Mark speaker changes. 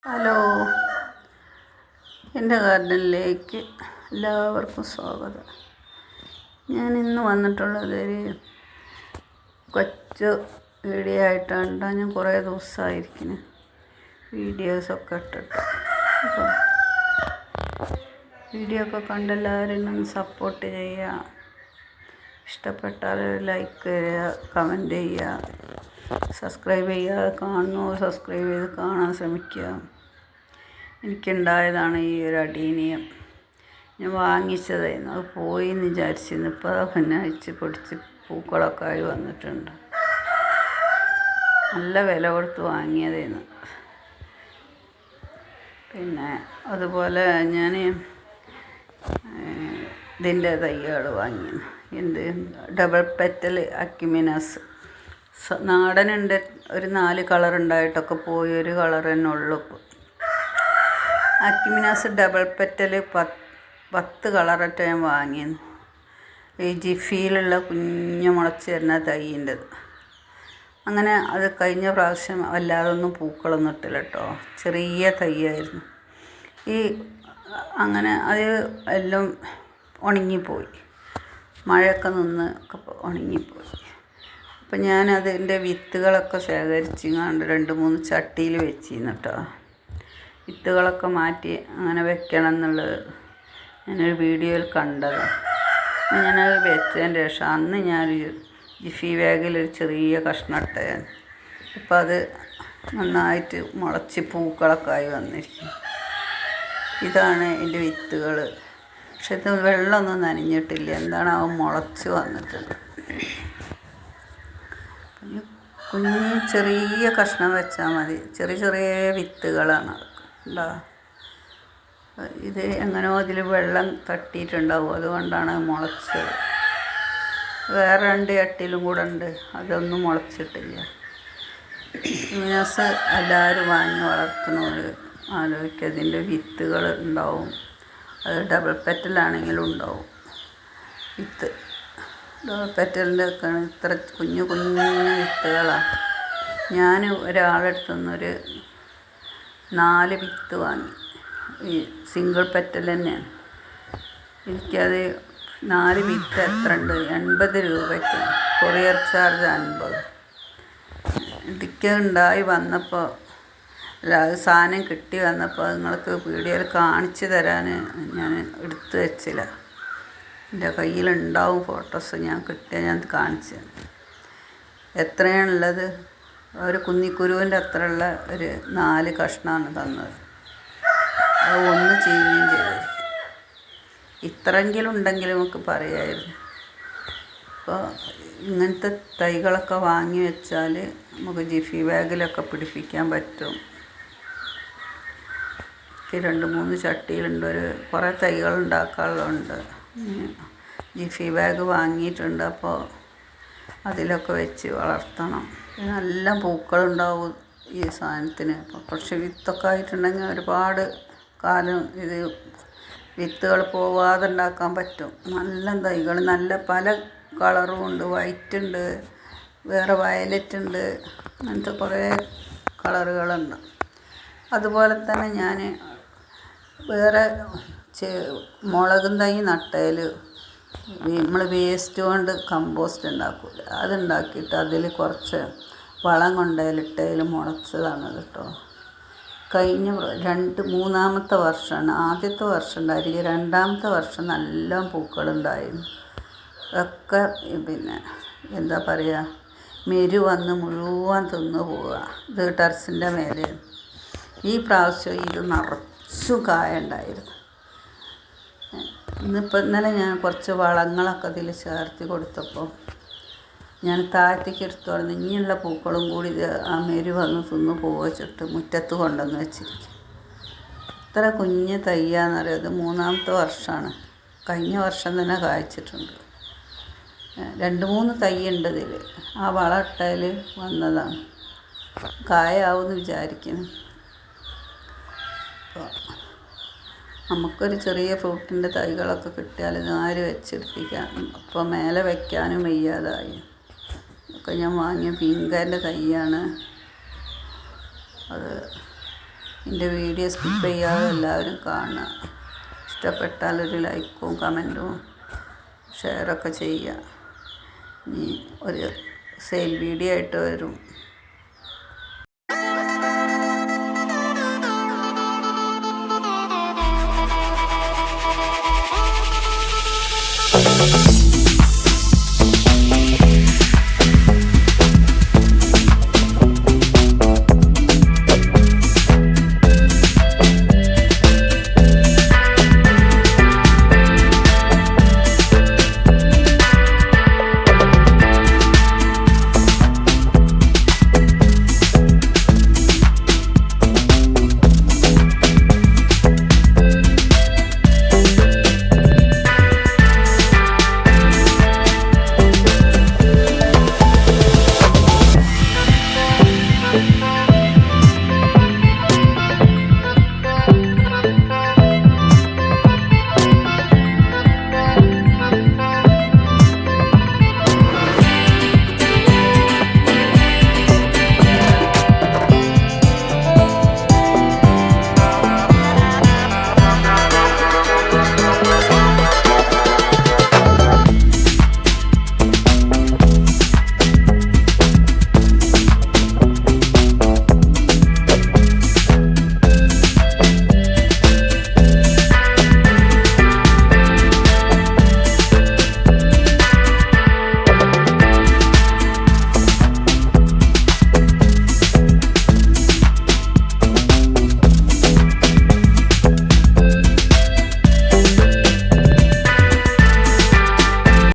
Speaker 1: Hello, എൻ്റെ ഗാർഡനിലേക്ക് എല്ലാവർക്കും സ്വാഗതം. ഞാൻ ഇന്ന് വന്നിട്ടുള്ളത് ഒരു കൊച്ചു വീഡിയോ ആയിട്ടാണ്. ഞാൻ കുറേ ദിവസമായിരിക്കുന്നു വീഡിയോസൊക്കെ ഇട്ടിട്ട്. അപ്പോൾ വീഡിയോ ഒക്കെ കണ്ടെല്ലാവരും ഒന്ന് സപ്പോർട്ട് ചെയ്യുക. ഇഷ്ടപ്പെട്ടാൽ ലൈക്ക് ചെയ്യുക, കമൻറ്റ് ചെയ്യുക, സബ്സ്ക്രൈബ് ചെയ്യുക. കാണുന്നവർ സബ്സ്ക്രൈബ് ചെയ്ത് കാണാൻ ശ്രമിക്കുക. എനിക്കുണ്ടായതാണ് ഈ ഒരു അടീനിയം. ഞാൻ വാങ്ങിച്ചതായിരുന്നു, അത് പോയി എന്ന് വിചാരിച്ചിരുന്നു. ഇപ്പോൾ പിന്നെ അഴിച്ച് പൊടിച്ച് പൂക്കളൊക്കെ ആയി വന്നിട്ടുണ്ട്. നല്ല വില കൊടുത്ത് വാങ്ങിയതായിരുന്നു. പിന്നെ അതുപോലെ ഞാൻ ഇതിൻ്റെ തൈകൾ വാങ്ങി. ഡബിൾ പെറ്റൽ അക്യുമിനാസ് നാടനുണ്ട്. ഒരു 4 കളർ ഉണ്ടായിട്ടൊക്കെ പോയി, ഒരു കളർ തന്നെ ഉള്ളൂ. അക്യുമിനാസ് ഡബിൾ പെറ്റൽ 10 കളറൊക്കെ ഞാൻ വാങ്ങിയിരുന്നു. ഈ ജിഫിയിലുള്ള കുഞ്ഞു മുളച്ച് വരുന്ന തൈൻ്റെത്. അങ്ങനെ അത് കഴിഞ്ഞ പ്രാവശ്യം വല്ലാതൊന്നും പൂക്കളൊന്നും ഇട്ടില്ല കേട്ടോ. ചെറിയ തൈയായിരുന്നു. അങ്ങനെ അത് എല്ലാം ഉണങ്ങിപ്പോയി. മഴയൊക്കെ നിന്ന് ഉണങ്ങിപ്പോയി. അപ്പം ഞാനതിൻ്റെ വിത്തുകളൊക്കെ ശേഖരിച്ച് 2-3 ചട്ടിയിൽ വെച്ചിരുന്നു കേട്ടോ. വിത്തുകളൊക്കെ മാറ്റി അങ്ങനെ വെക്കണം എന്നുള്ളത് ഞാനൊരു വീഡിയോയിൽ കണ്ടതാണ്. ഞാനത് വെച്ചതിന് ശേഷം അന്ന് ഞാനൊരു ജിഫി ബാഗിലൊരു ചെറിയ കഷ്ണം ഇട്ടതാണ്. ഇപ്പം അത് നന്നായിട്ട് മുളച്ച് പൂക്കളൊക്കെ ആയി വന്നിരിക്കും. ഇതാണ് എൻ്റെ വിത്തുകൾ. പക്ഷെ ഇത് വെള്ളമൊന്നും നനഞ്ഞിട്ടില്ല. എന്താണ് അവൻ മുളച്ച് വന്നിട്ടുണ്ട്. കുഞ്ഞ് ചെറിയ കഷ്ണം വെച്ചാൽ മതി. ചെറിയ ചെറിയ വിത്തുകളാണ് ഉണ്ടോ. ഇത് എങ്ങനെയോ അതിൽ വെള്ളം തട്ടിയിട്ടുണ്ടാവും, അതുകൊണ്ടാണ് മുളച്ചത്. വേറെ 2 ചട്ടിയിലും കൂടെ ഉണ്ട്, അതൊന്നും മുളച്ചിട്ടില്ല. അക്യുമിനാസ് എല്ലാവരും വാങ്ങി വളർത്തുന്നവർ ആലോചിക്കുക, അതിൻ്റെ വിത്തുകൾ ഉണ്ടാവും. അത് ഡബിൾ പെറ്റലാണെങ്കിലും ഉണ്ടാവും വിത്ത്. ഡബിൾ പെറ്റലിൻ്റെ ഒക്കെ ഇത്ര കുഞ്ഞു വിത്തുകളാണ്. ഞാൻ ഒരാളെടുത്തുനിന്നൊരു 4 വിത്ത് വാങ്ങി. ഈ സിംഗിൾ പെറ്റൽ തന്നെയാണ്. എനിക്കത് 4 വിത്ത് എത്ര ഉണ്ട്, 80 രൂപയ്ക്ക്. Courier charge 50. ഇതൊക്കെ ഉണ്ടായി വന്നപ്പോൾ അത് സാധനം കിട്ടി വന്നപ്പോൾ നിങ്ങൾക്ക് വീഡിയോയിൽ കാണിച്ചു തരാൻ ഞാൻ എടുത്തു വെച്ചില്ല. എൻ്റെ കയ്യിലുണ്ടാവും ഫോട്ടോസ്. ഞാൻ ഞാൻ കാണിച്ചു എത്രയാണുള്ളത്. ഒരു കുന്നിക്കുരുവിൻ്റെ അത്രയുള്ള ഒരു 4 കഷ്ണമാണ് തന്നത്. അത് ഒന്ന് ചെയ്യുകയും ചെയ്തു. ഇത്രയെങ്കിലും ഉണ്ടെങ്കിൽ നമുക്ക് പറയാമായിരുന്നു. അപ്പോൾ ഇങ്ങനത്തെ തൈകളൊക്കെ വാങ്ങി വെച്ചാൽ നമുക്ക് ജിഫി ബാഗിലൊക്കെ പിടിപ്പിക്കാൻ പറ്റും. 2-3 ചട്ടിയിലുണ്ട്. കുറേ തൈകൾ ഉണ്ടാക്കാനുള്ളതുണ്ട്. ജിഫി ബാഗ് വാങ്ങിയിട്ടുണ്ട്. അപ്പോൾ അതിലൊക്കെ വെച്ച് വളർത്തണം. നല്ല പൂക്കളുണ്ടാവും ഈ സാധനത്തിന്. അപ്പോൾ കുറച്ച് വിത്തൊക്കെ ആയിട്ടുണ്ടെങ്കിൽ ഒരുപാട് കാലം ഇത് വിത്തുകൾ പോവാതെ ഉണ്ടാക്കാൻ പറ്റും. നല്ല തൈകൾ, നല്ല പല കളറും ഉണ്ട്. വൈറ്റ് ഉണ്ട്, വേറെ വയലറ്റ് ഉണ്ട്, അങ്ങനത്തെ കുറേ കളറുകളുണ്ട്. അതുപോലെ തന്നെ ഞാൻ വേറെ മുളകും തൈ നട്ടതിൽ നമ്മൾ വേസ്റ്റ് കൊണ്ട് കമ്പോസ്റ്റ് ഉണ്ടാക്കില്ല, അതുണ്ടാക്കിയിട്ട് അതിൽ കുറച്ച് വളം കൊണ്ടതിലിട്ടതിൽ മുളച്ചതാണ് കേട്ടോ. കഴിഞ്ഞ 3-ാമത്തെ വർഷമാണ്. ആദ്യത്തെ വർഷം ഉണ്ടായിരിക്കും, 2-ാമത്തെ വർഷം നല്ല പൂക്കളുണ്ടായിരുന്നു. ഒക്കെ പിന്നെ എന്താ പറയുക, മെരു വന്ന് മുഴുവൻ തിന്നു പോവുക. ഇത് ടെറസിൻ്റെ മേലെ. ഈ പ്രാവശ്യം ഇത് നിറച്ചും കായ ഉണ്ടായിരുന്നു. ഇന്നലെ ഞാൻ കുറച്ച് വളങ്ങളൊക്കെ അതിൽ ചേർത്ത് കൊടുത്തപ്പോൾ ഞാൻ താഴത്തേക്ക് എടുത്തോളന്ന് ഇനിയുള്ള പൂക്കളും കൂടി ഇത് ആ മെരു വന്ന് തിന്നു പോവച്ചിട്ട് മുറ്റത്ത് കൊണ്ടുവന്ന് വെച്ചിരിക്കും. ഇത്ര കുഞ്ഞ് തയ്യാന്നറിയാം. ഇത് 3-ാമത്തെ വർഷമാണ്. കഴിഞ്ഞ വർഷം തന്നെ കായ്ച്ചിട്ടുണ്ട്. 2-3 തൈ ഉണ്ട് ഇതിൽ. ആ വളം ഇട്ടതിൽ വന്നതാണ്. കായാവുമെന്ന് വിചാരിക്കുന്നു. അപ്പോൾ നമുക്കൊരു ചെറിയ ഫ്രൂട്ടിൻ്റെ തൈകളൊക്കെ കിട്ടിയാൽ ആര് വെച്ചെടുപ്പിക്കാം. അപ്പോൾ മേലെ വയ്ക്കാനും വയ്യാതായി. ഒക്കെ ഞാൻ വാങ്ങിയ പീങ്കാൻ്റെ തൈയാണ്. അത് എൻ്റെ വീഡിയോ സ്കിപ്പ് ചെയ്യാതെ എല്ലാവരും കാണുക. ഇഷ്ടപ്പെട്ടാൽ ഒരു ലൈക്കും കമൻറ്റും ഷെയറൊക്കെ ചെയ്യുക. ഇനി ഒരു സെയിൽ വീഡിയോ ആയിട്ട് വരും.